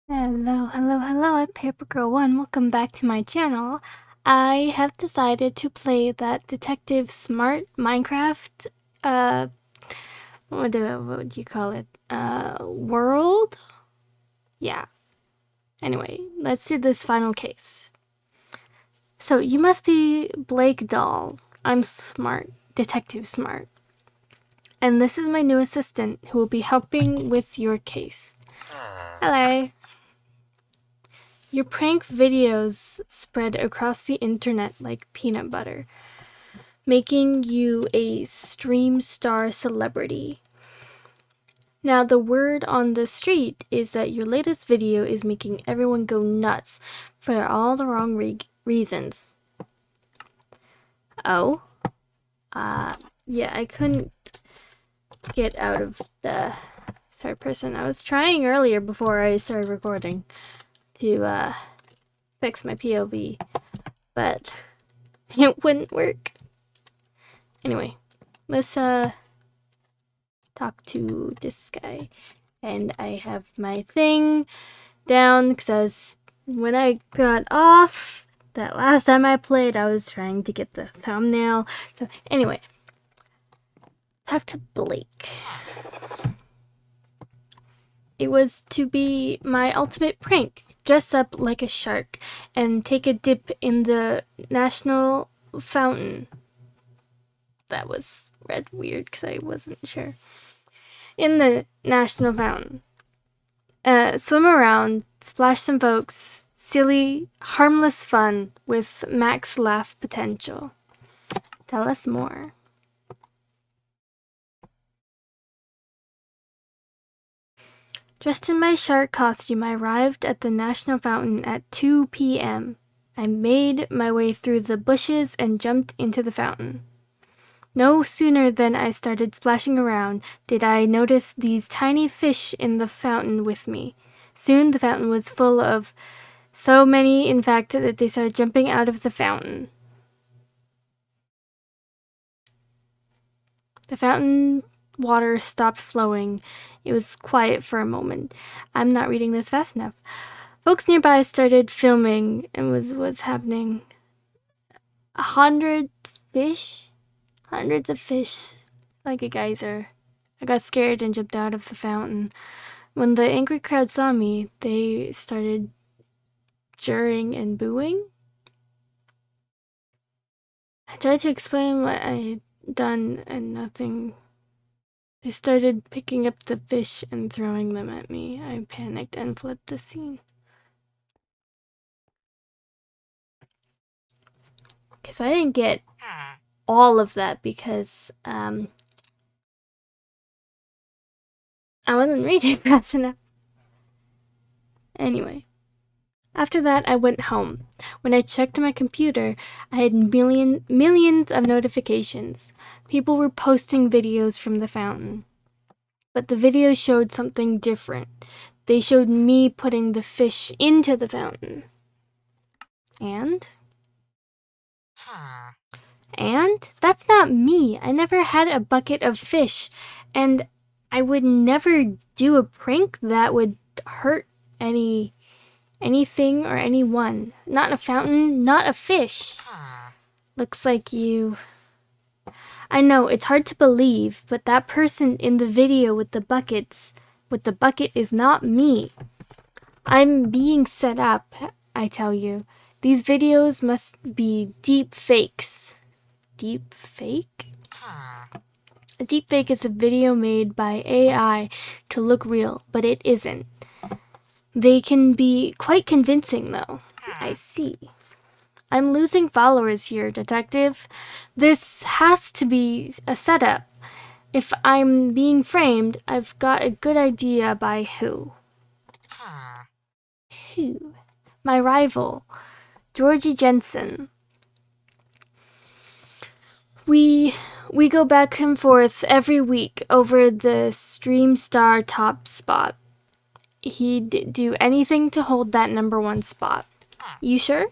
Hello, hello, hello, I'm Papergirl1. Welcome back to my channel. I have decided to play that Detective Smart Minecraft, what would you call it? World? Yeah. Anyway, let's do this final case. So, you must be Blake Doll. I'm Smart, Detective Smart. And this is my new assistant who will be helping with your case. Hello. Your prank videos spread across the internet like peanut butter, making you a stream star celebrity. Now, the word on the street is that your latest video is making everyone go nuts for all the wrong reasons. Oh? Yeah, I couldn't get out of the third person. I was trying earlier before I started recording to fix my POV, but it wouldn't work. Anyway, let's talk to this guy. And I have my thing down because when I got off that last time I played, I was trying to get the thumbnail. So anyway, talk to Blake. It was to be my ultimate prank. Dress up like a shark and take a dip in the national fountain. That was read weird because I wasn't sure. In the national fountain. Swim around, splash some folks, silly, harmless fun with max laugh potential. Tell us more. Dressed in my shark costume, I arrived at the National Fountain at 2 p.m. I made my way through the bushes and jumped into the fountain. No sooner than I started splashing around did I notice these tiny fish in the fountain with me. Soon the fountain was full of so many, in fact, that they started jumping out of the fountain. The fountain water stopped flowing. It was quiet for a moment. I'm not reading this fast enough. Folks nearby started filming and what's happening. Hundreds of fish, like a geyser. I got scared and jumped out of the fountain. When the angry crowd saw me, they started jeering and booing. I tried to explain what I had done and nothing. They started picking up the fish and throwing them at me. I panicked and fled the scene. Okay, so I didn't get all of that because I wasn't reading fast enough. Anyway, after that I went home. When I checked my computer, I had millions of notifications. People were posting videos from the fountain. But the videos showed something different. They showed me putting the fish into the fountain. And that's not me. I never had a bucket of fish, and I would never do a prank that would hurt anything or anyone. Not a fountain, not a fish. Looks like you. I know, it's hard to believe, but that person in the video with the bucket is not me. I'm being set up, I tell you. These videos must be deep fakes. Deep fake? A deep fake is a video made by AI to look real, but it isn't. They can be quite convincing, though. I see. I'm losing followers here, detective. This has to be a setup. If I'm being framed, I've got a good idea by who. Who? My rival, Georgie Jensen. We go back and forth every week over the Stream Star top spot. He'd do anything to hold that #1 spot. You sure?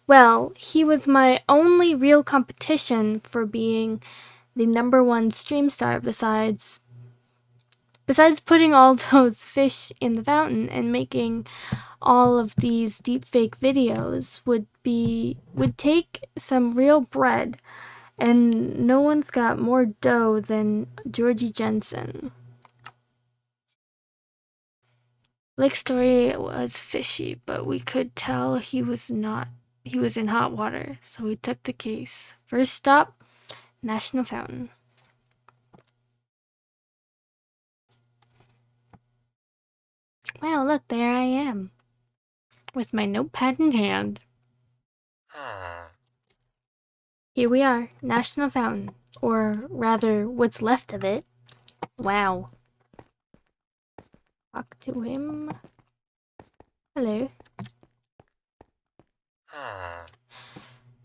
Well, he was my only real competition for being the #1 stream star besides Besides putting all those fish in the fountain and making all of these deepfake videos would take some real bread, and no one's got more dough than Georgie Jensen. Blake's story was fishy, but we could tell he was in hot water, so we took the case. First stop, National Fountain. Wow, look, there I am, with my notepad in hand. Here we are, National Fountain, or rather, what's left of it. Wow. Talk to him. Hello.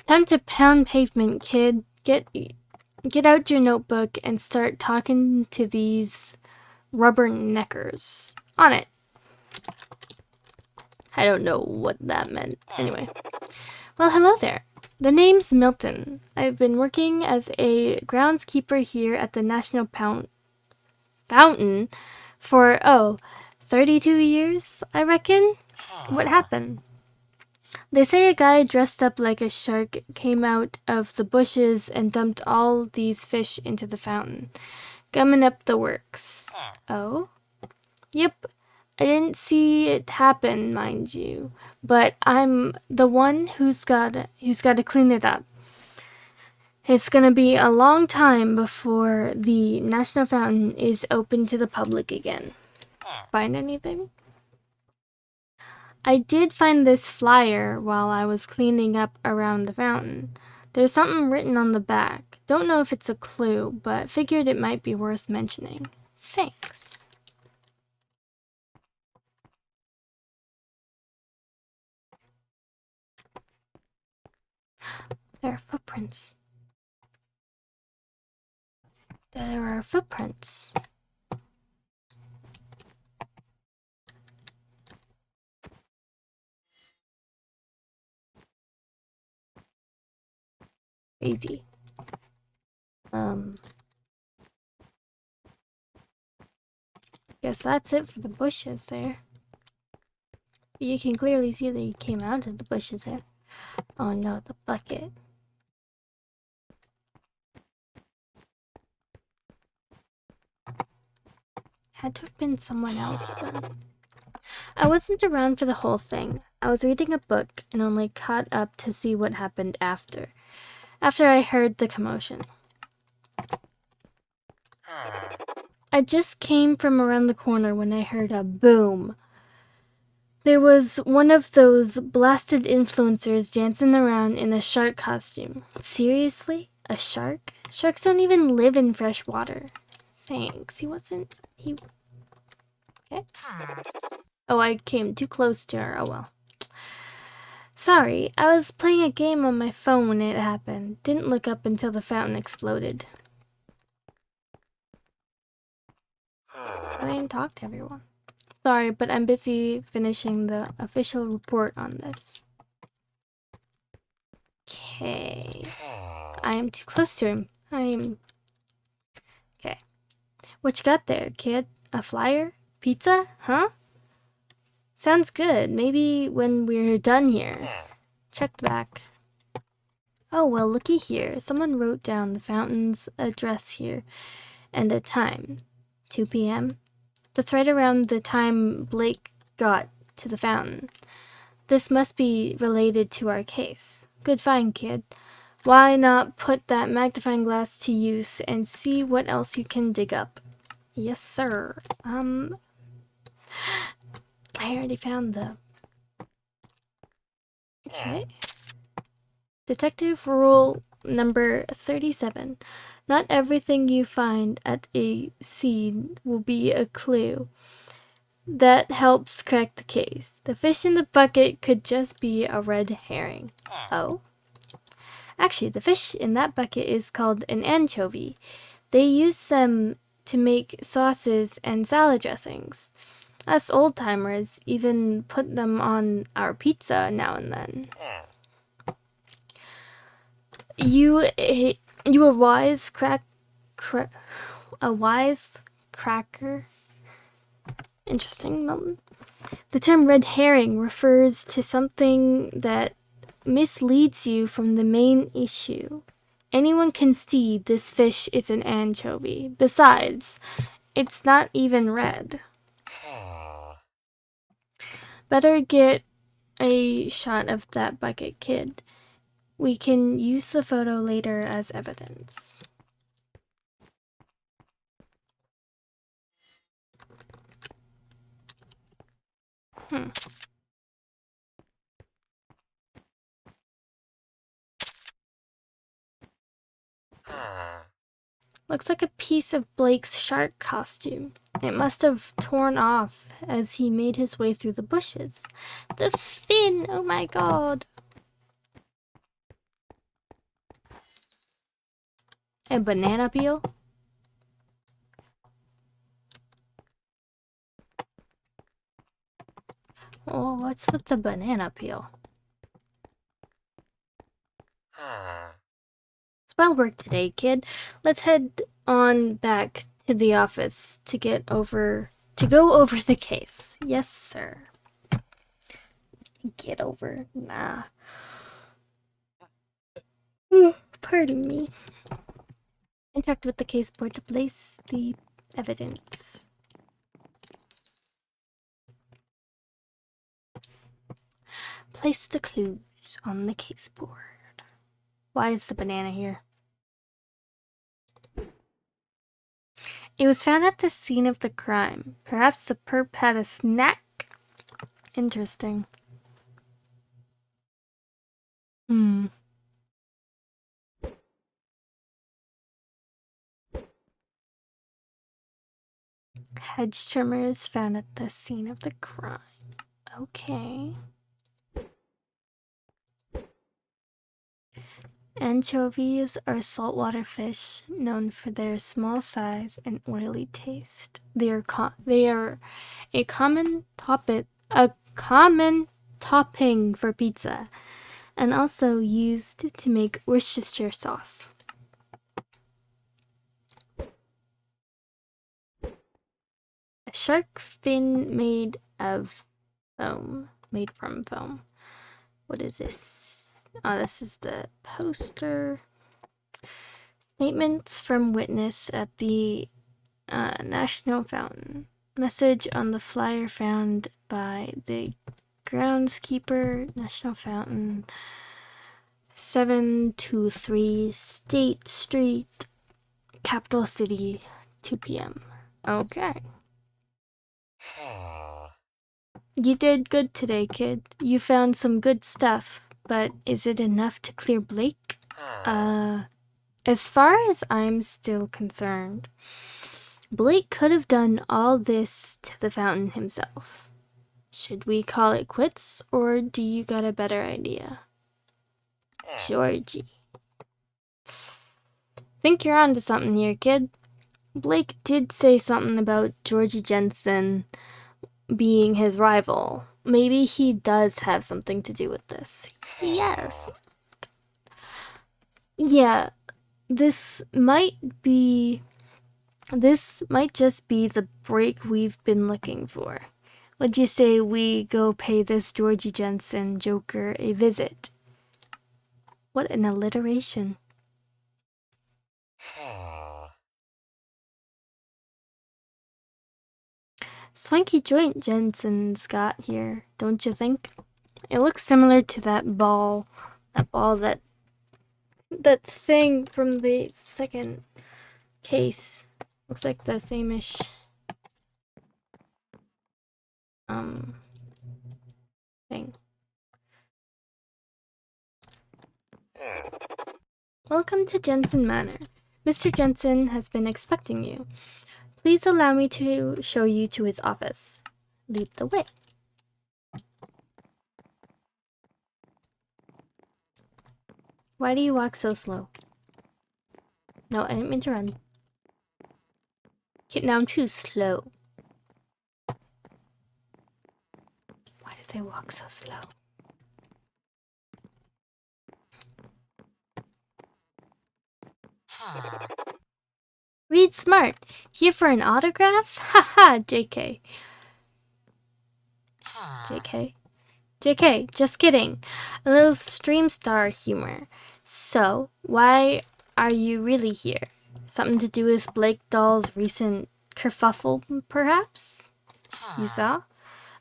Time to pound pavement, kid. Get out your notebook and start talking to these rubberneckers. On it. I don't know what that meant. Anyway. Well, hello there. The name's Milton. I've been working as a groundskeeper here at the National Fountain for, 32 years, I reckon? What happened? They say a guy dressed up like a shark came out of the bushes and dumped all these fish into the fountain, gumming up the works. Oh? Yep. I didn't see it happen, mind you, but I'm the one who's got to clean it up. It's gonna be a long time before the National Fountain is open to the public again. Find anything? I did find this flyer while I was cleaning up around the fountain. There's something written on the back. Don't know if it's a clue, but figured it might be worth mentioning. Thanks. There are footprints. There are footprints. Crazy. Guess that's it for the bushes there. You can clearly see they came out of the bushes there. Oh no, the bucket. Had to have been someone else then. I wasn't around for the whole thing. I was reading a book and only caught up to see what happened after I heard the commotion. I just came from around the corner when I heard a boom. There was one of those blasted influencers dancing around in a shark costume. Seriously? A shark? Sharks don't even live in fresh water. Thanks. Okay. Oh, I came too close to her. Oh well. Sorry, I was playing a game on my phone when it happened. Didn't look up until the fountain exploded. I didn't talk to everyone. Sorry, but I'm busy finishing the official report on this. Okay. I am too close to him. Okay. What you got there, kid? A flyer? Pizza? Huh? Sounds good. Maybe when we're done here. Check the back. Oh, well, looky here. Someone wrote down the fountain's address here and a time. 2 p.m. That's right around the time Blake got to the fountain. This must be related to our case. Good find, kid. Why not put that magnifying glass to use and see what else you can dig up? Yes, sir. I already found the... Okay. Detective rule number 37. Not everything you find at a scene will be a clue that helps crack the case. The fish in the bucket could just be a red herring. Oh? Actually, the fish in that bucket is called an anchovy. They use them to make sauces and salad dressings. Us old-timers even put them on our pizza now and then. You a wise cracker? Interesting, Milton. The term red herring refers to something that misleads you from the main issue. Anyone can see this fish is an anchovy. Besides, it's not even red. Better get a shot of that bucket, kid. We can use the photo later as evidence. Looks like a piece of Blake's shark costume. It must have torn off as he made his way through the bushes. The fin! Oh my god! A banana peel? Oh, what's with the banana peel? It's well work today, kid. Let's head on back to the office to go over the case. Yes, sir. Get over. Nah. Pardon me. Interact with the case board to place the evidence. Place the clues on the case board. Why is the banana here? It was found at the scene of the crime. Perhaps the perp had a snack? Interesting. Hedge trimmer is found at the scene of the crime. Okay. Anchovies are saltwater fish known for their small size and oily taste. They are a common topping for pizza, and also used to make Worcestershire sauce. A shark fin made from foam. What is this? Oh, this is the poster. Statements from witness at the National Fountain. Message on the flyer found by the groundskeeper, National Fountain, 723 State Street, Capital City, 2 p.m. Okay. You did good today, kid. You found some good stuff, but is it enough to clear Blake? As far as I'm still concerned, Blake could have done all this to the fountain himself. Should we call it quits, or do you got a better idea? Georgie. Think you're onto something here, kid. Blake did say something about Georgie Jensen being his rival. Maybe he does have something to do with this. Yes. Yeah, this might just be the break we've been looking for. What'd you say we go pay this Georgie Jensen joker a visit? What an alliteration. Swanky joint Jensen's got here, don't you think? It looks similar to that thing from the second case. Looks like the same-ish thing. Welcome to Jensen Manor. Mr. Jensen has been expecting you. Please allow me to show you to his office. Lead the way. Why do you walk so slow? No, I didn't mean to run. Now I'm too slow. Why do they walk so slow? Read smart. Here for an autograph? Haha, JK. JK. JK, just kidding. A little stream star humor. So, why are you really here? Something to do with Blake Doll's recent kerfuffle, perhaps? You saw?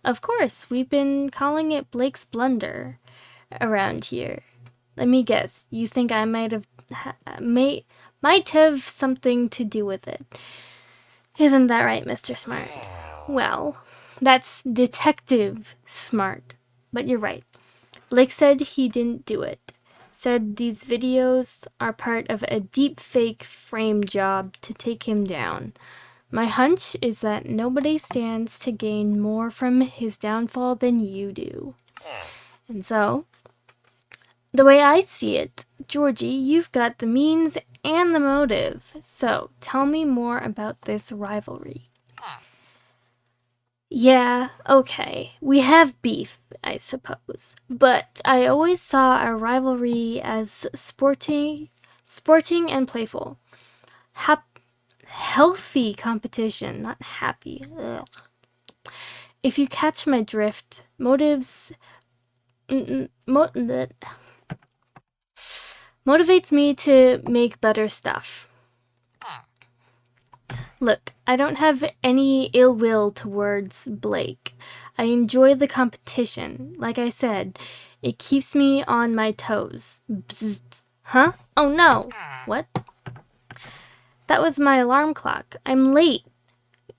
Of course, we've been calling it Blake's blunder around here. Let me guess, you think I might have something to do with it. Isn't that right, Mr. Smart? Well, that's Detective Smart. But you're right. Blake said he didn't do it. Said these videos are part of a deep fake frame job to take him down. My hunch is that nobody stands to gain more from his downfall than you do. And so, the way I see it, Georgie, you've got the means and the motive. So, tell me more about this rivalry. Yeah, okay. We have beef, I suppose. But I always saw our rivalry as sporting and playful. Healthy competition, not happy. Ugh. If you catch my drift, motivates me to make better stuff. Look, I don't have any ill will towards Blake. I enjoy the competition. Like I said, it keeps me on my toes. Bzzzt. Huh? Oh no! What? That was my alarm clock. I'm late.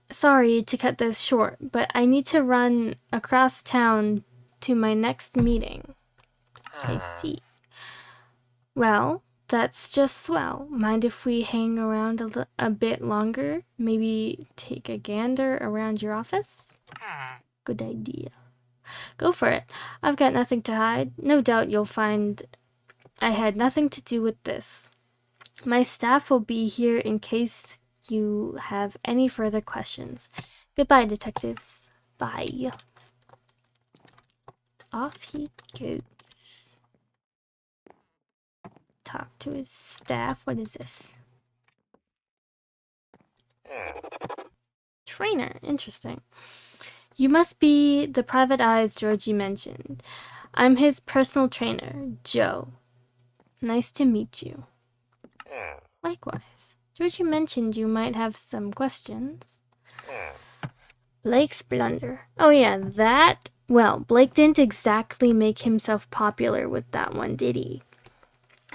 Sorry to cut this short, but I need to run across town to my next meeting. I see. Well, that's just swell. Mind if we hang around a bit longer? Maybe take a gander around your office? Good idea. Go for it. I've got nothing to hide. No doubt you'll find I had nothing to do with this. My staff will be here in case you have any further questions. Goodbye, detectives. Bye. Off he goes. Talk to his staff. What is this? Trainer. Interesting. You must be the private eyes Georgie mentioned. I'm his personal trainer, Joe. Nice to meet you. Likewise. Georgie mentioned you might have some questions. Blake's blunder. Oh yeah, that... Well, Blake didn't exactly make himself popular with that one, did he?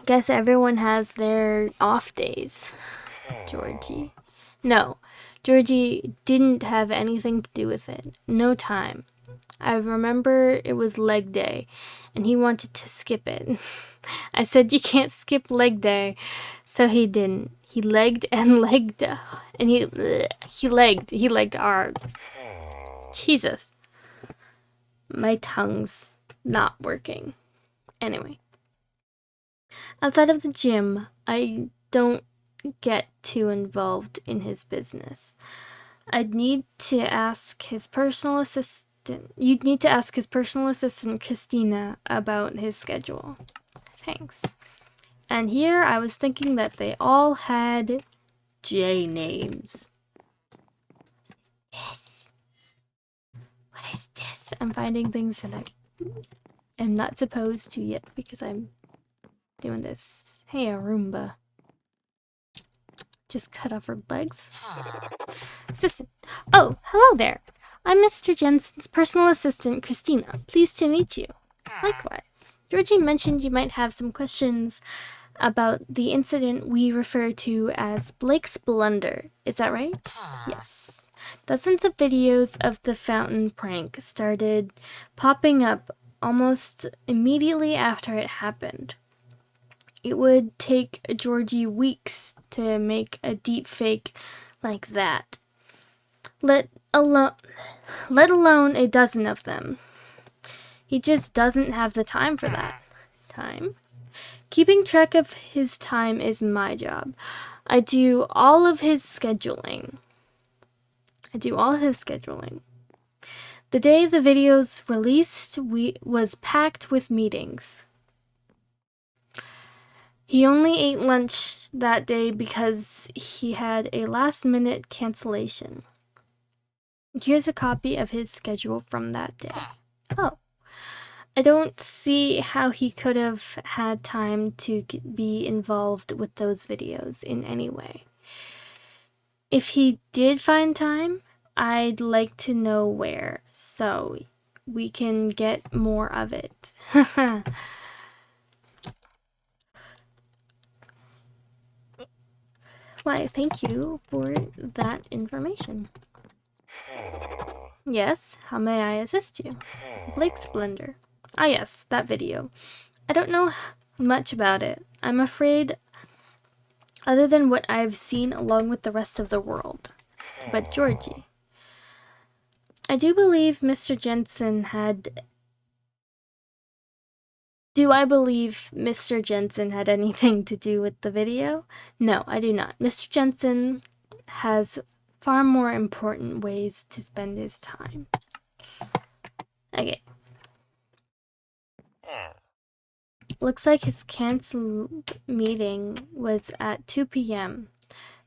Guess everyone has their off days. Georgie. No, Georgie didn't have anything to do with it. No time. I remember it was leg day, and he wanted to skip it. I said, you can't skip leg day. So he didn't. He legged and legged, and he legged hard. Jesus. My tongue's not working. Anyway. Outside of the gym, I don't get too involved in his business. I'd need to ask his personal assistant. You'd need to ask his personal assistant, Christina, about his schedule. Thanks. And here I was thinking that they all had J names. Yes. What is this? I'm finding things that I am not supposed to yet because I'm doing this. Hey, a Roomba. Just cut off her legs. Assistant. Oh, hello there. I'm Mr. Jensen's personal assistant, Christina. Pleased to meet you. Likewise. Georgie mentioned you might have some questions about the incident we refer to as Blake's blunder. Is that right? Yes. Dozens of videos of the fountain prank started popping up almost immediately after it happened. It would take Georgie weeks to make a deep fake like that. Let alone a dozen of them. He just doesn't have the time for that. Time? Keeping track of his time is my job. I do all of his scheduling. The day the videos released was packed with meetings. He only ate lunch that day because he had a last-minute cancellation. Here's a copy of his schedule from that day. Oh. I don't see how he could have had time to be involved with those videos in any way. If he did find time, I'd like to know where, so we can get more of it. Why, thank you for that information. Yes, how may I assist you? Blake Splendor. Ah yes, that video. I don't know much about it. I'm afraid, other than what I've seen along with the rest of the world. But Georgie, I do believe Mr. Jensen had... Do I believe Mr. Jensen had anything to do with the video? No, I do not. Mr. Jensen has far more important ways to spend his time. Okay. Looks like his canceled meeting was at 2 p.m.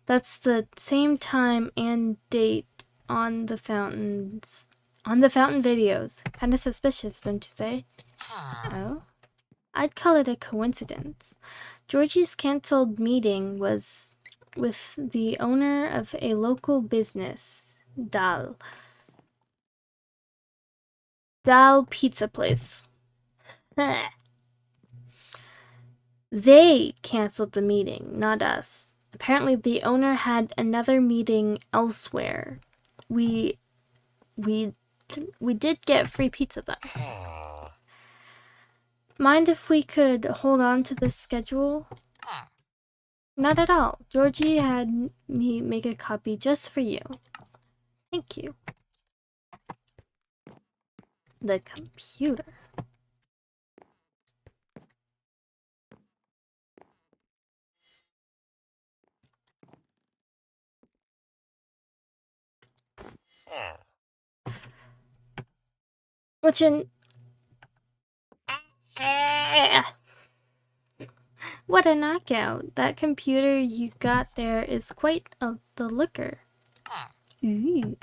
That's the same time and date on the fountain videos. Kinda suspicious, don't you say? Oh? I'd call it a coincidence. Georgie's canceled meeting was with the owner of a local business, Dal Pizza Place. They canceled the meeting, not us. Apparently the owner had another meeting elsewhere. We did get free pizza though. Mind if we could hold on to this schedule? Not at all. Georgie had me make a copy just for you. Thank you. The computer. Which in... What a knockout. That computer you got there is quite the looker. Ooh.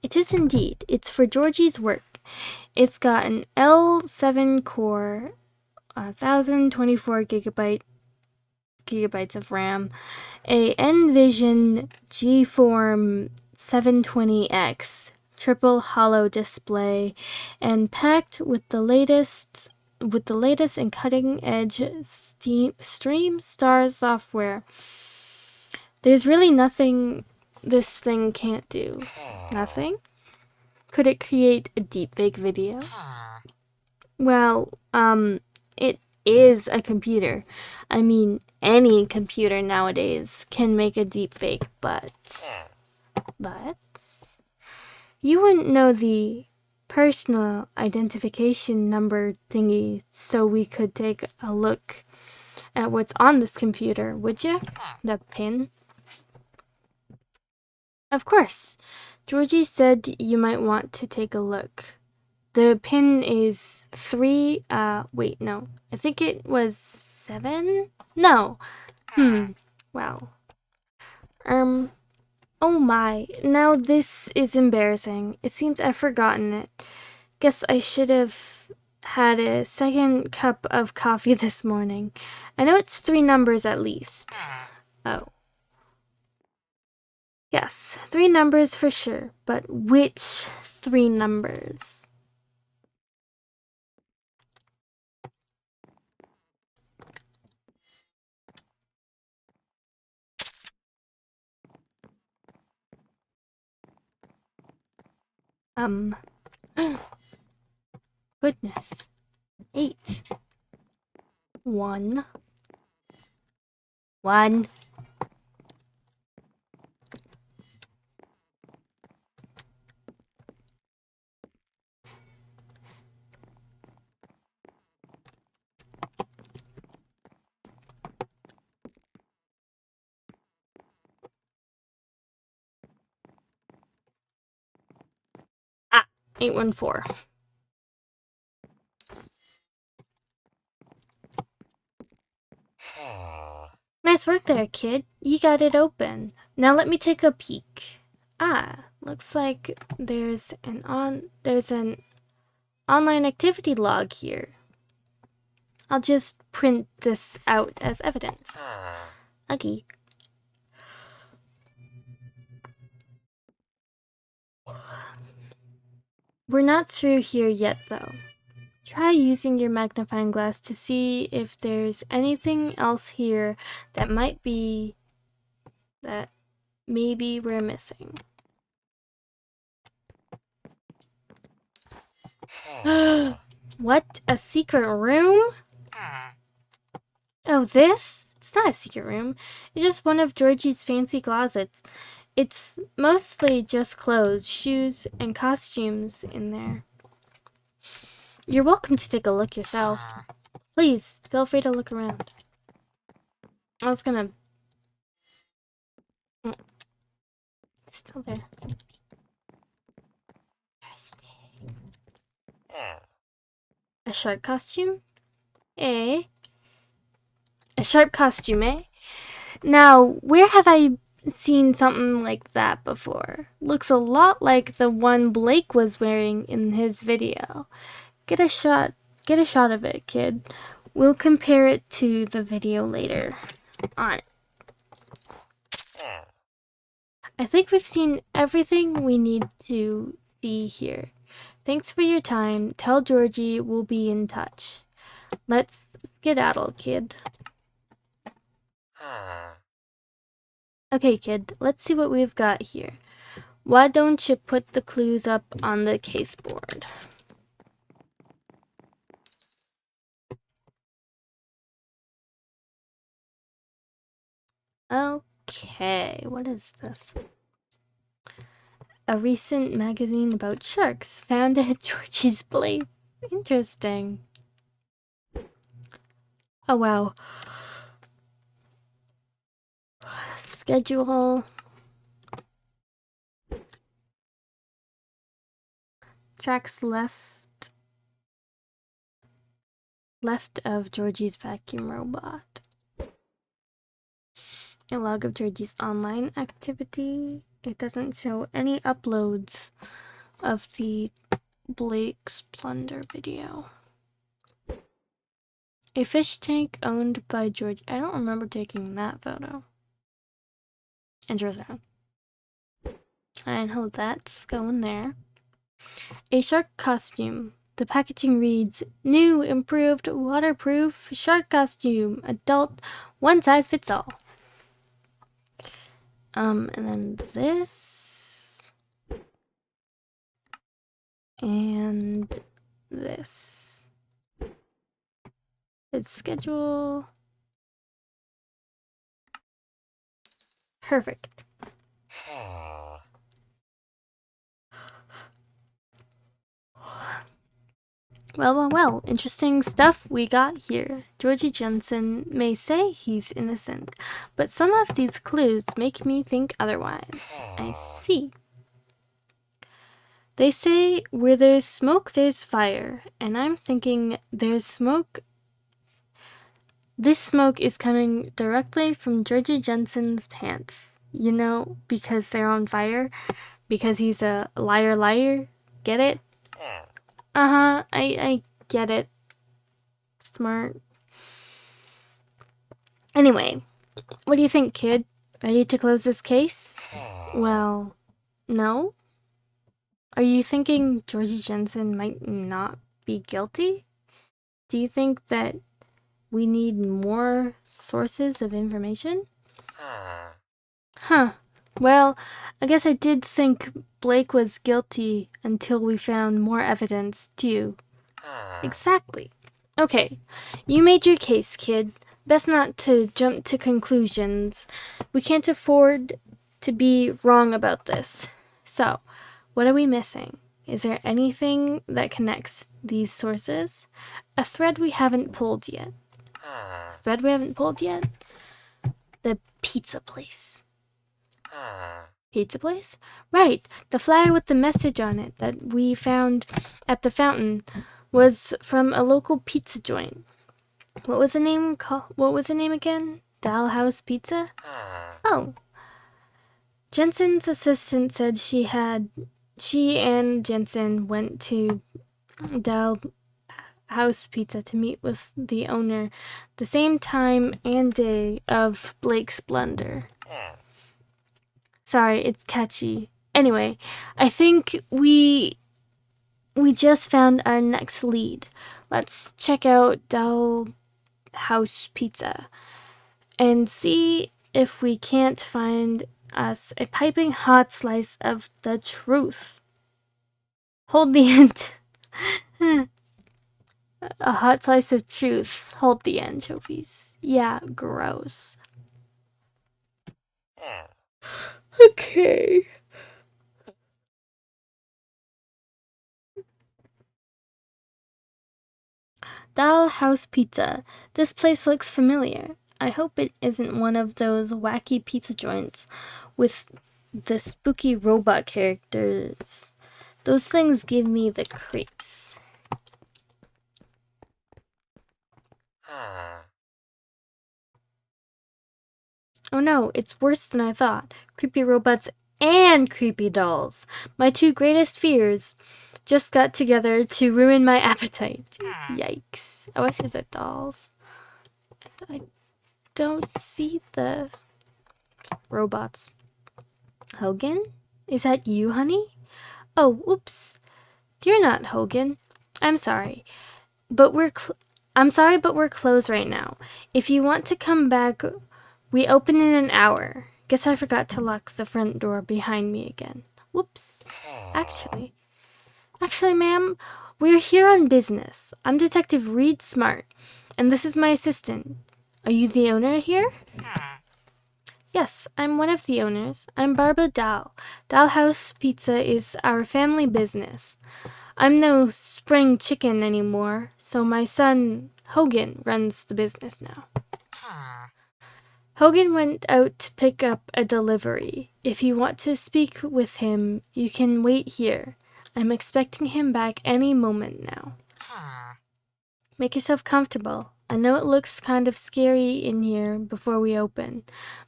It is indeed. It's for Georgie's work. It's got an L7 core, 1024 gigabytes of RAM, a Envision G-Form 720X triple hollow display, and packed with the latest and cutting-edge StreamStar software. There's really nothing this thing can't do. Nothing? Could it create a deepfake video? Well, it is a computer. I mean, any computer nowadays can make a deepfake, but you wouldn't know the personal identification number thingy, so we could take a look at what's on this computer, would you? The pin? Of course. Georgie said you might want to take a look. The pin is 3, wait, no. I think it was 7? No. Well. Oh my, now this is embarrassing. It seems I've forgotten it. Guess I should have had a second cup of coffee this morning. I know it's 3 numbers at least. Oh. Yes, 3 numbers for sure, but which 3 numbers? Goodness. 8. 1. 1. Ah, 814. Nice work there, kid. You got it open. Now let me take a peek. Ah, looks like there's an online activity log here. I'll just print this out as evidence. Okay. We're not through here yet, though. Try using your magnifying glass to see if there's anything else here that maybe we're missing. What? A secret room? Oh, this? It's not a secret room. It's just one of Georgie's fancy closets. It's mostly just clothes, shoes, and costumes in there. You're welcome to take a look yourself. Please, feel free to look around. I was gonna... It's still there. A shark costume? Eh? A sharp costume, eh? Now, where have I seen something like that before? Looks a lot like the one Blake was wearing in his video. Get a shot of it, kid. We'll compare it to the video later on. I think we've seen everything we need to see here. Thanks for your time. Tell Georgie we'll be in touch. Let's skedaddle, kid. Okay, kid, let's see what we've got here. Why don't you put the clues up on the case board? Okay, what is this? A recent magazine about sharks found at Georgie's place. Interesting. Oh, wow. Schedule. Tracks left of Georgie's vacuum robot. A log of Georgie's online activity. It doesn't show any uploads of the Blake's Plunder video. A fish tank owned by Georgie. I don't remember taking that photo. Interesting. I know that's going there. A shark costume. The packaging reads, new, improved, waterproof shark costume. Adult, one size fits all. And then this. And this. It's schedule. Perfect. Well, interesting stuff we got here. Georgie Jensen may say he's innocent, but some of these clues make me think otherwise. I see. They say where there's smoke, there's fire, and I'm thinking there's smoke. This smoke is coming directly from Georgie Jensen's pants. You know, because they're on fire? Because he's a liar. Get it? Uh-huh, I get it. Smart. Anyway, what do you think, kid? Ready to close this case? Well, no? Are you thinking Georgie Jensen might not be guilty? Do you think that we need more sources of information? Huh. Well, I guess I did think Blake was guilty until we found more evidence, too. Exactly. Okay, you made your case, kid. Best not to jump to conclusions. We can't afford to be wrong about this. So, what are we missing? Is there anything that connects these sources? A thread we haven't pulled yet. The pizza place. Pizza place? Right, the flyer with the message on it that we found at the fountain was from a local pizza joint. What was the name again? Dollhouse Pizza? Oh. Jensen's assistant said she and Jensen went to Doll House Pizza to meet with the owner the same time and day of Blake's blunder. Sorry, it's catchy. Anyway, I think we just found our next lead. Let's check out Doll House Pizza and see if we can't find us a piping hot slice of the truth. Hold the end. A hot slice of truth. Hold the anchovies. Yeah, gross. Okay. Doll House Pizza. This place looks familiar. I hope it isn't one of those wacky pizza joints with the spooky robot characters. Those things give me the creeps. Oh no, it's worse than I thought. Creepy robots and creepy dolls. My two greatest fears just got together to ruin my appetite. Yikes. Oh, I see the dolls. I don't see the robots. Hogan? Is that you, honey? Oh, oops. You're not Hogan. I'm sorry. But I'm sorry, but we're closed right now. If you want to come back, we open in an hour. Guess I forgot to lock the front door behind me again. Whoops. Actually, ma'am, we're here on business. I'm Detective Reed Smart, and this is my assistant. Are you the owner here? Yes, I'm one of the owners. I'm Barbara Doll. Doll House Pizza is our family business. I'm no spring chicken anymore, so my son, Hogan, runs the business now. Hogan went out to pick up a delivery. If you want to speak with him, you can wait here. I'm expecting him back any moment now. Make yourself comfortable. I know it looks kind of scary in here before we open,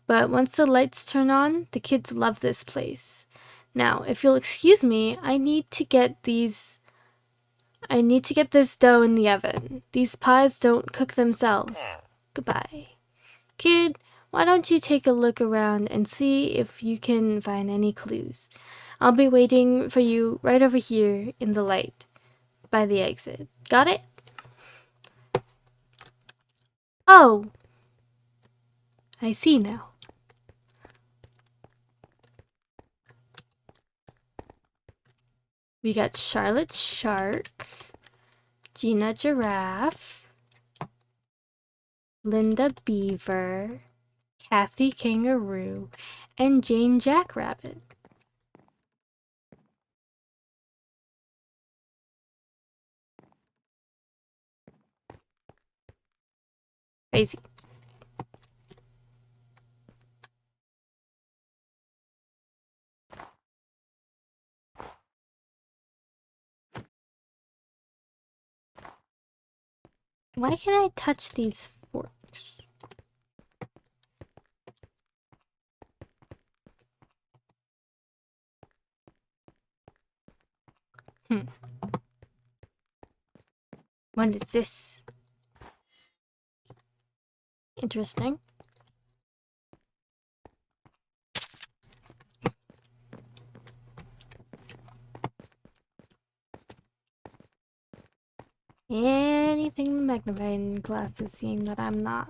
but once the lights turn on, the kids love this place. Now, if you'll excuse me, I need to get this dough in the oven. These pies don't cook themselves. Goodbye. Kid, why don't you take a look around and see if you can find any clues? I'll be waiting for you right over here in the light by the exit. Got it? Oh, I see now. We got Charlotte Shark, Gina Giraffe, Linda Beaver, Kathy Kangaroo, and Jane Jackrabbit. Crazy. Why can't I touch these forks? What is this? Interesting. Anything magnifying glass is seeing that I'm not.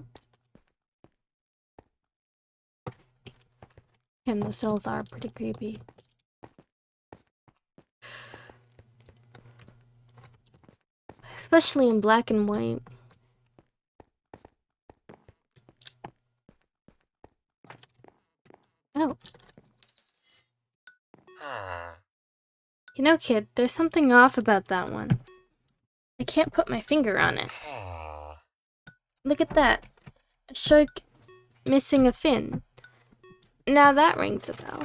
And the cells are pretty creepy. Especially in black and white. Oh. You know, kid, there's something off about that one. I can't put my finger on it. Look at that. A shark missing a fin. Now that rings a bell.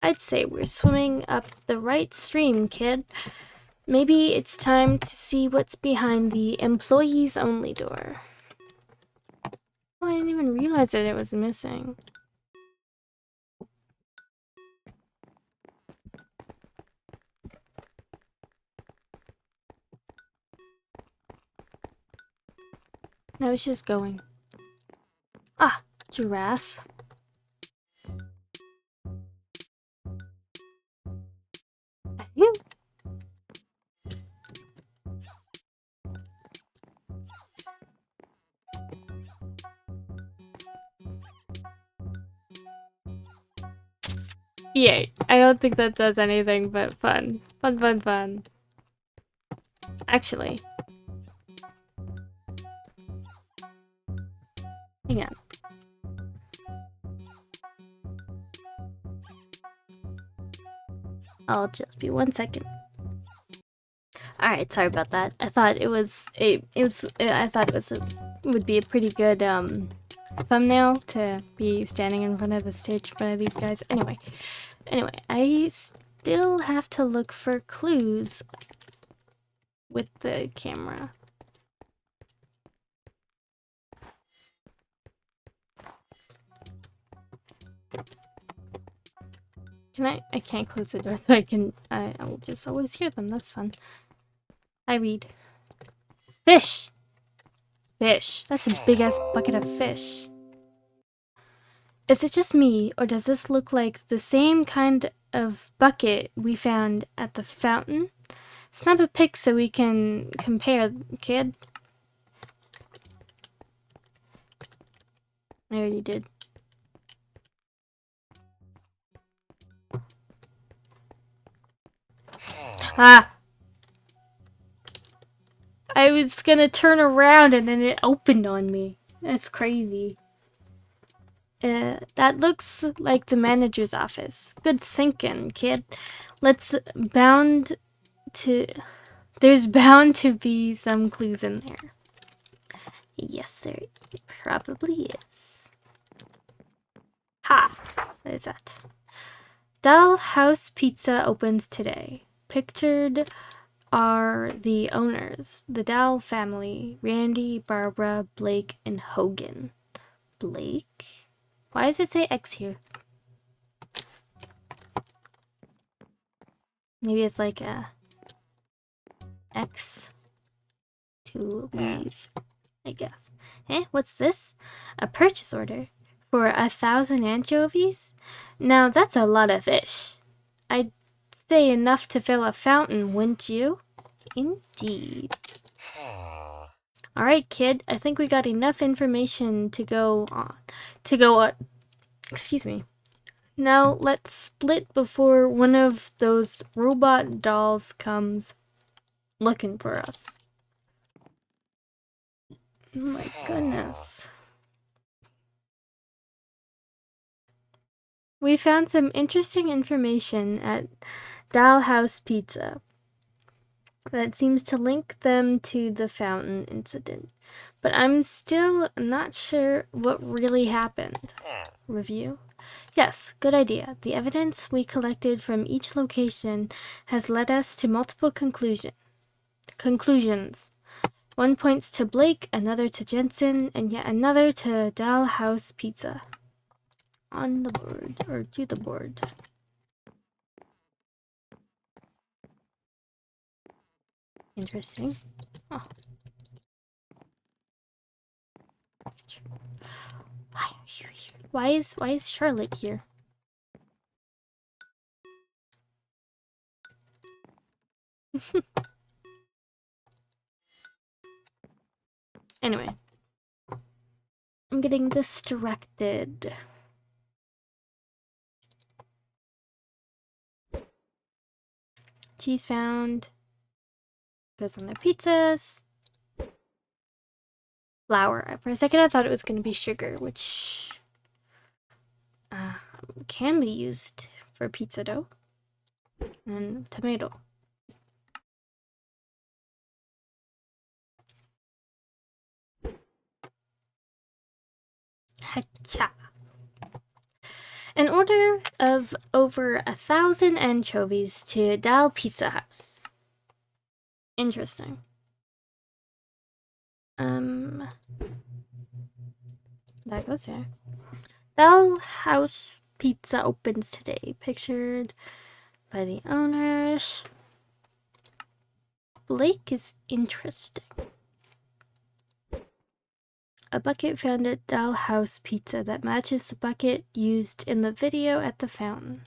I'd say we're swimming up the right stream, kid. Maybe it's time to see what's behind the employees only door. Oh, I didn't even realize that it was missing. I was just going. Ah, giraffe. Yay. I don't think that does anything but fun. Fun, fun, fun. Actually. Hang on. I'll just be 1 second. Alright, sorry about that. I thought it was would be a pretty good thumbnail to be standing in front of the stage in front of these guys. Anyway, I still have to look for clues with the camera. I can't close the door so I will just always hear them. That's fun. I read. Fish! Fish. That's a big ass bucket of fish. Is it just me, or does this look like the same kind of bucket we found at the fountain? Snap a pic so we can compare, kid. I already did. Ah! I was gonna turn around and then it opened on me. That's crazy. That looks like the manager's office. Good thinking, kid. There's bound to be some clues in there. Yes, there probably is. Ha! What is that? Doll House Pizza opens today. Pictured are the owners, the Dow family, Randy, Barbara, Blake, and Hogan. Blake? Why does it say X here? Maybe it's like a X to leave, I guess. Eh, what's this? A purchase order for 1,000 anchovies? Now that's a lot of fish. I'd say enough to fill a fountain, wouldn't you? Indeed. Alright, kid, I think we got enough information to go on. Excuse me. Now let's split before one of those robot dolls comes looking for us. Oh my goodness. We found some interesting information at Doll House Pizza that seems to link them to the fountain incident. But I'm still not sure what really happened. Review? Yes, good idea. The evidence we collected from each location has led us to multiple conclusions. One points to Blake, another to Jensen, and yet another to Doll House Pizza. On the board, or to the board. Interesting. Oh. Why are you here? Why is Charlotte here? Anyway. I'm getting distracted. Cheese found. Goes on their pizzas. Flour. For a second I thought it was going to be sugar, which can be used for pizza dough. And tomato. Hacha. An order of over 1,000 anchovies to Dal Pizza House. Interesting. That goes there. Dal House Pizza opens today. Pictured by the owners. Blake is interesting. a bucket found at Dollhouse Pizza that matches the bucket used in the video at the fountain.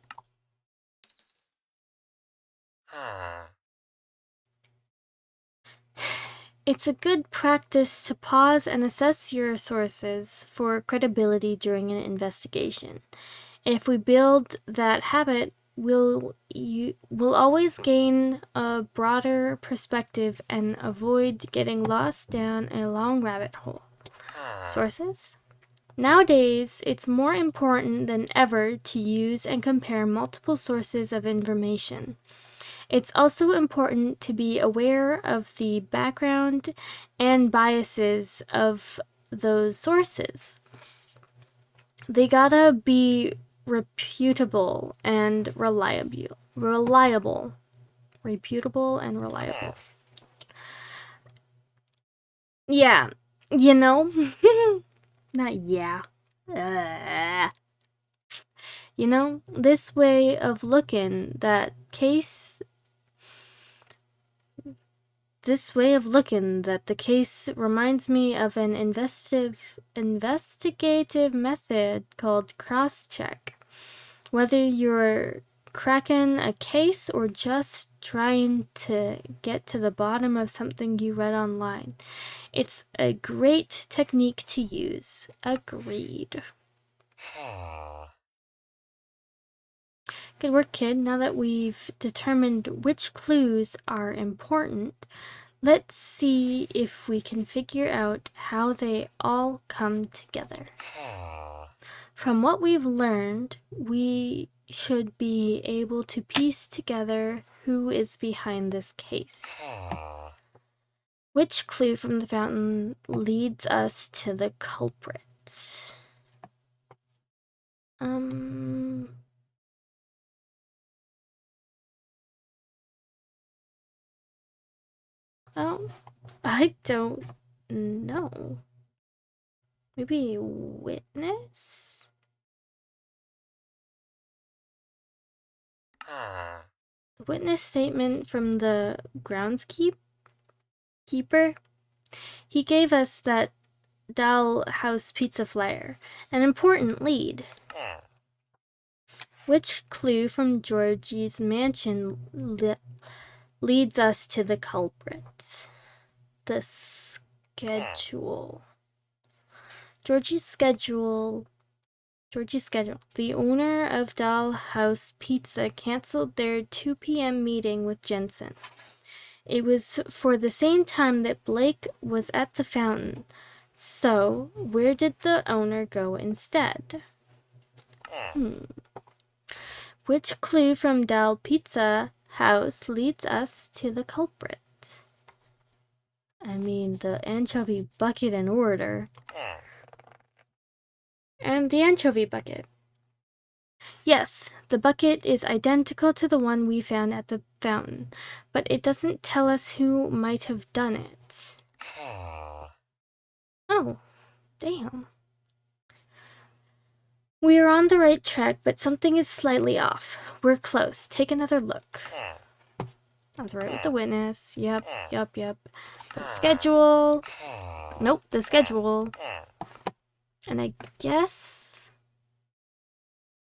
It's a good practice to pause and assess your sources for credibility during an investigation. If we build that habit, we'll always gain a broader perspective and avoid getting lost down a long rabbit hole. Sources? Nowadays, it's more important than ever to use and compare multiple sources of information. It's also important to be aware of the background and biases of those sources. They gotta be reputable and reliable. Reputable and reliable. Yeah, you know? Not yeah. You know, this way of looking that the case reminds me of an investigative method called cross-check. Whether you're cracking a case or just trying to get to the bottom of something you read online, it's a great technique to use. Agreed. Good work, kid. Now that we've determined which clues are important, let's see if we can figure out how they all come together. From what we've learned, we should be able to piece together who is behind this case. Which clue from the fountain leads us to the culprit? Oh, I don't know. Maybe witness? The witness statement from the groundskeeper? He gave us that Dollhouse Pizza flyer, an important lead. Which clue from Georgie's mansion leads us to the culprit? The schedule. Georgie's schedule. The owner of Dollhouse Pizza canceled their 2 p.m. meeting with Jensen. It was for the same time that Blake was at the fountain. So, where did the owner go instead? Which clue from Doll Pizza House leads us to the culprit? I mean, the anchovy bucket in order. And the anchovy bucket. Yes, the bucket is identical to the one we found at the fountain, but it doesn't tell us who might have done it. Oh, damn. We are on the right track, but something is slightly off. We're close. Take another look. I was right with the witness. Yep. The schedule. Nope, the schedule. And I guess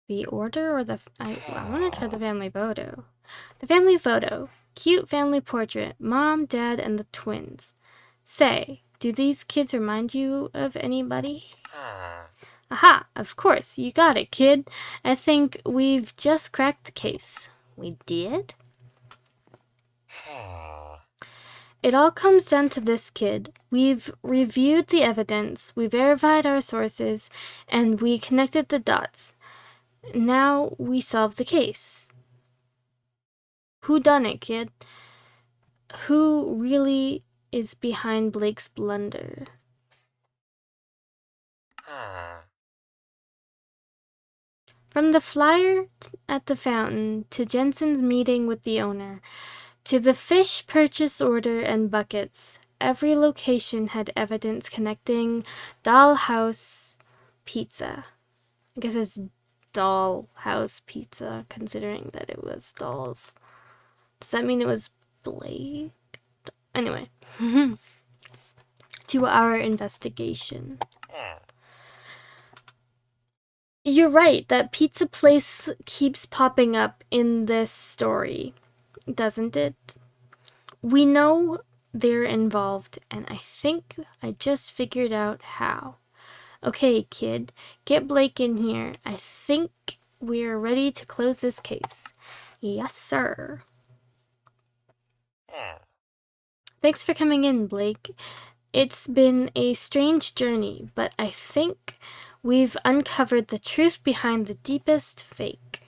the order or the... I want to try the family photo. The family photo. Cute family portrait. Mom, dad, and the twins. Say, do these kids remind you of anybody? Aha, of course. You got it, kid. I think we've just cracked the case. We did? It all comes down to this, kid. We've reviewed the evidence, we verified our sources, and we connected the dots. Now we solve the case. Who done it, kid? Who really is behind Blake's blunder? From the flyer at the fountain to Jensen's meeting with the owner, to the fish purchase order and buckets, every location had evidence connecting Dollhouse Pizza. I guess it's Dollhouse Pizza, considering that it was dolls. Does that mean it was Blake? Anyway. to our investigation. You're right, that pizza place keeps popping up in this story, doesn't it? We know they're involved, and I think I just figured out how. Okay, kid, get Blake in here. I think we're ready to close this case. Yes, sir. Thanks for coming in, Blake. It's been a strange journey, but I think we've uncovered the truth behind the deepest fake.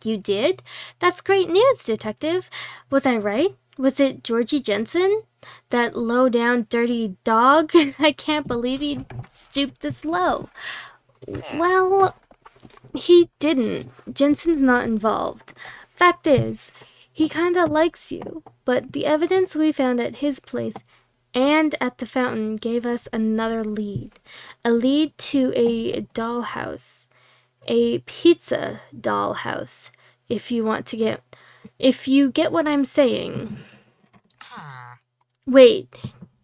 You did? That's great news, Detective. Was I right? Was it Georgie Jensen? That low-down, dirty dog? I can't believe he stooped this low. Well, he didn't. Jensen's not involved. Fact is, he kinda likes you, but the evidence we found at his place and at the fountain gave us another lead. A lead to a dollhouse. A pizza dollhouse, if you get what I'm saying. Wait,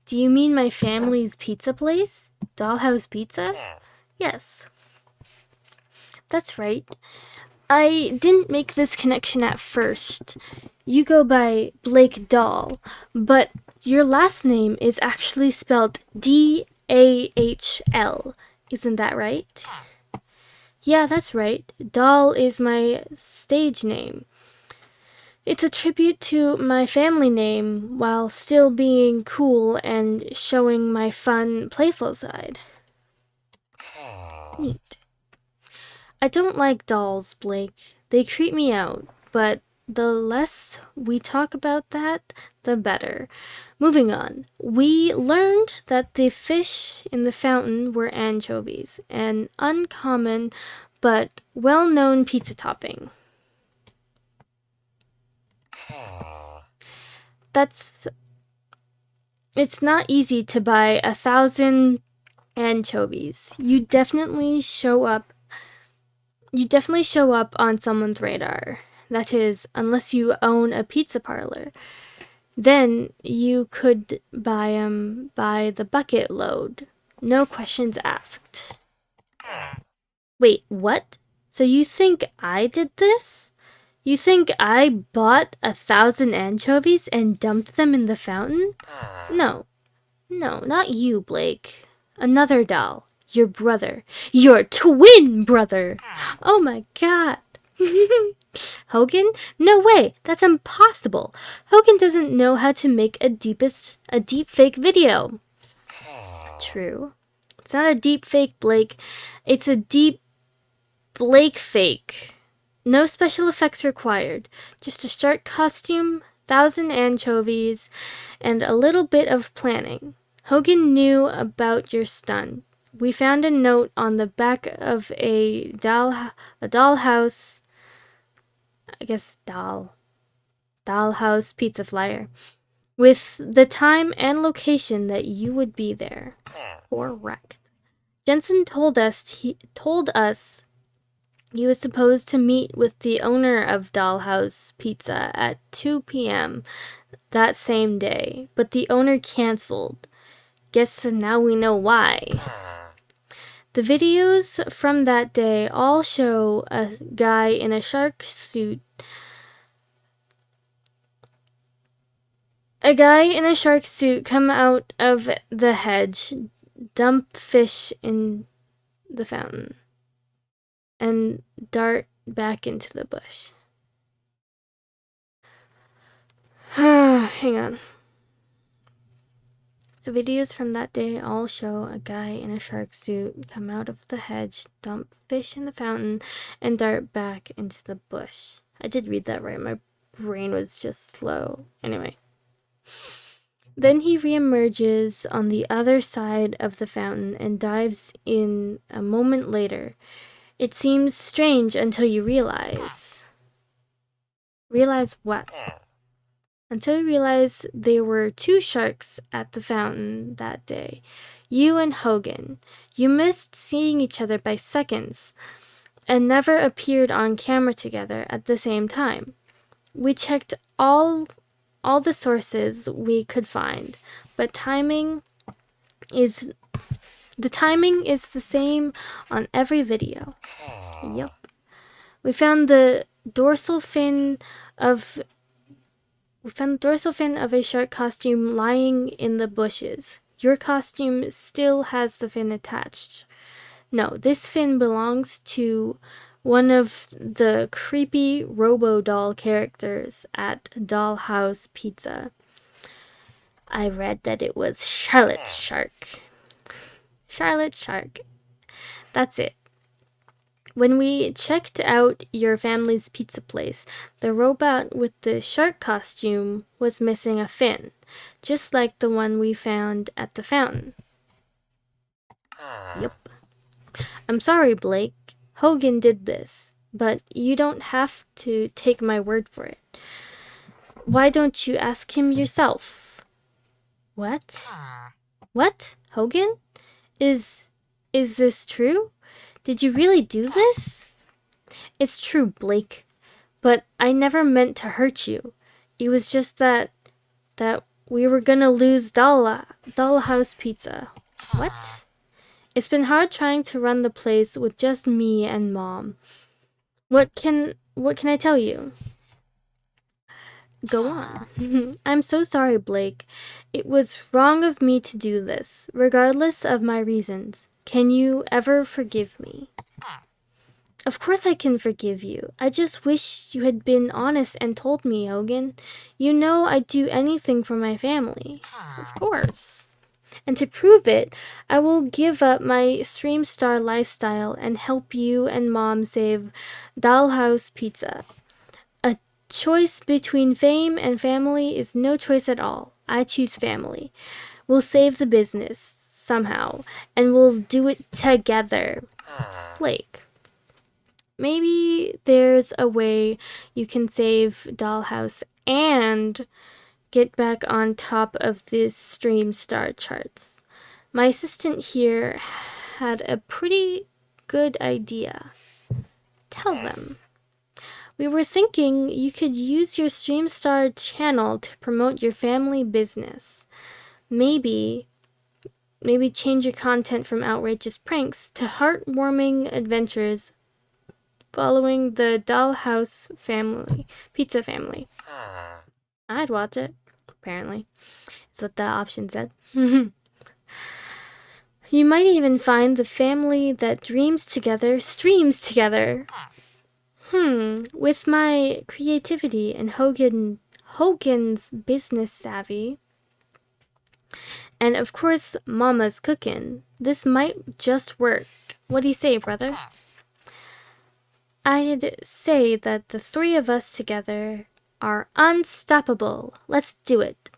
do you mean my family's pizza place? Dollhouse Pizza? Yes. That's right. I didn't make this connection at first. You go by Blake Dahl, but your last name is actually spelled D-A-H-L. Isn't that right? Yeah, that's right. Dahl is my stage name. It's a tribute to my family name while still being cool and showing my fun, playful side. Neat. I don't like dolls, Blake. They creep me out, but the less we talk about that, the better. Moving on. We learned that the fish in the fountain were anchovies, an uncommon but well-known pizza topping. It's not easy to buy 1,000 anchovies. You definitely show up on someone's radar. That is, unless you own a pizza parlor. Then you could buy 'em by the bucket load. No questions asked. Wait, what? So you think I did this? You think I bought 1,000 anchovies and dumped them in the fountain? No, not you, Blake. Another doll. Your brother. Your twin brother! Oh my god. Hogan? No way! That's impossible! Hogan doesn't know how to make a deep fake video. True. It's not a deep fake, Blake. It's a deep Blake fake. No special effects required. Just a shark costume, 1,000 anchovies, and a little bit of planning. Hogan knew about your stunt. We found a note on the back of a dollhouse, I guess dollhouse pizza flyer, with the time and location that you would be there. Correct. Jensen told us he was supposed to meet with the owner of Dollhouse Pizza at 2 p.m. that same day, but the owner canceled. Guess now we know why. The videos from that day all show a guy in a shark suit. A guy in a shark suit come out of the hedge, dump fish in the fountain, and dart back into the bush. Hang on. The videos from that day all show a guy in a shark suit come out of the hedge, dump fish in the fountain, and dart back into the bush. I did read that right. My brain was just slow. Anyway. Then he reemerges on the other side of the fountain and dives in a moment later. It seems strange until you realize. Realize what? Until you realize there were 2 sharks at the fountain that day. You and Hogan. You missed seeing each other by seconds and never appeared on camera together at the same time. We checked all the sources we could find, but the timing is the same on every video. Yep. We found the dorsal fin of a shark costume lying in the bushes. Your costume still has the fin attached. No, this fin belongs to one of the creepy Robo-Doll characters at Dollhouse Pizza. I read that it was Charlotte Shark. Charlotte Shark. That's it. When we checked out your family's pizza place, the robot with the shark costume was missing a fin, just like the one we found at the fountain. Yep. I'm sorry, Blake. Hogan did this, but you don't have to take my word for it. Why don't you ask him yourself? What? What? Hogan? Is this true? Did you really do this? It's true, Blake. But I never meant to hurt you. It was just that we were gonna lose Dollhouse Pizza. What? It's been hard trying to run the place with just me and Mom. What can I tell you? Go on. I'm so sorry, Blake. It was wrong of me to do this, regardless of my reasons. Can you ever forgive me? Of course I can forgive you. I just wish you had been honest and told me, Hogan. You know I'd do anything for my family. Of course. And to prove it, I will give up my Stream Star lifestyle and help you and Mom save Dollhouse Pizza. A choice between fame and family is no choice at all. I choose family. We'll save the business, somehow, and we'll do it together. Blake. Maybe there's a way you can save Dollhouse and get back on top of the Stream Star charts. My assistant here had a pretty good idea. Tell them. We were thinking you could use your Stream Star channel to promote your family business. Maybe change your content from outrageous pranks to heartwarming adventures following the Dollhouse pizza family. I'd watch it, apparently. That's what the option said. You might even find the family that dreams together streams together. With my creativity and Hogan's business savvy, and of course Mama's cooking, this might just work. What do you say, brother? I'd say that the three of us together are unstoppable. Let's do it.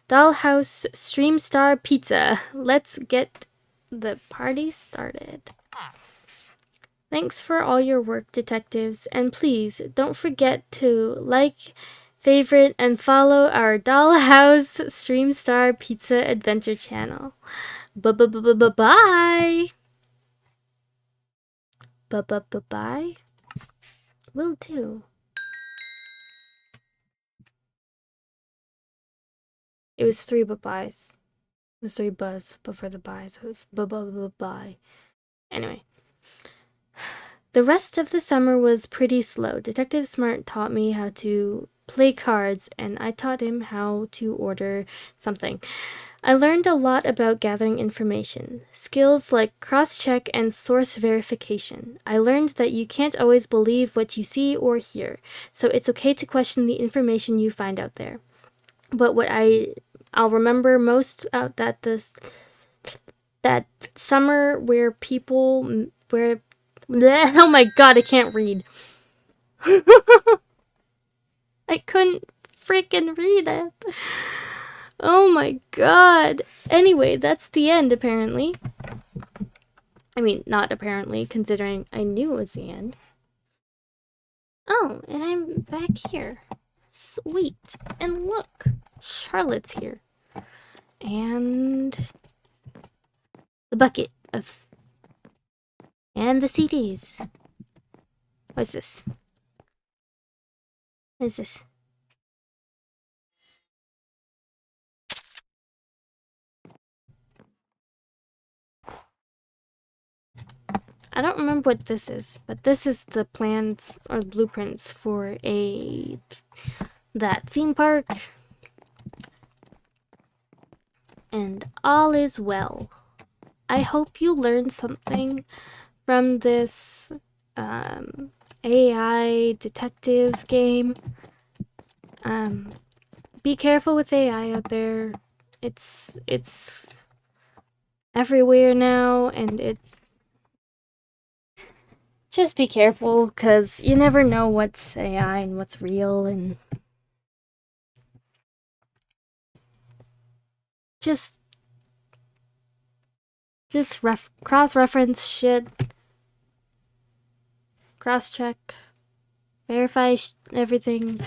Dollhouse Stream Star Pizza. Let's get the party started. Thanks for all your work, detectives, and please don't forget to like, favorite, and follow our Dollhouse Stream Star Pizza Adventure channel. Bye. Bye. Will do. It was 3 bye-byes. It was 3 buzz before the bye, so it was bye. Anyway. The rest of the summer was pretty slow. Detective Smart taught me how to play cards, and I taught him how to order something. I learned a lot about gathering information, skills like cross-check and source verification. I learned that you can't always believe what you see or hear, so it's okay to question the information you find out there. But what I'll remember most out that summer where oh my god, I can't read. I couldn't freaking read it. Oh my god. Anyway, that's the end, apparently. I mean, not apparently, considering I knew it was the end. Oh, and I'm back here. Sweet. And look, Charlotte's here. And the bucket of... and the CDs. What's this? What is this? I don't remember what this is, but this is the plans or the blueprints for that theme park. And all is well. I hope you learned something from this AI detective game. Be careful with AI out there. It's everywhere now, and just be careful, because you never know what's AI and what's real, and just cross-reference shit, cross-check, verify everything.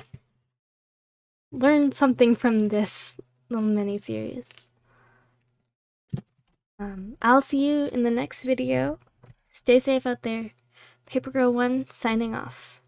Learn something from this little mini-series. I'll see you in the next video. Stay safe out there. Paper Girl 1 signing off.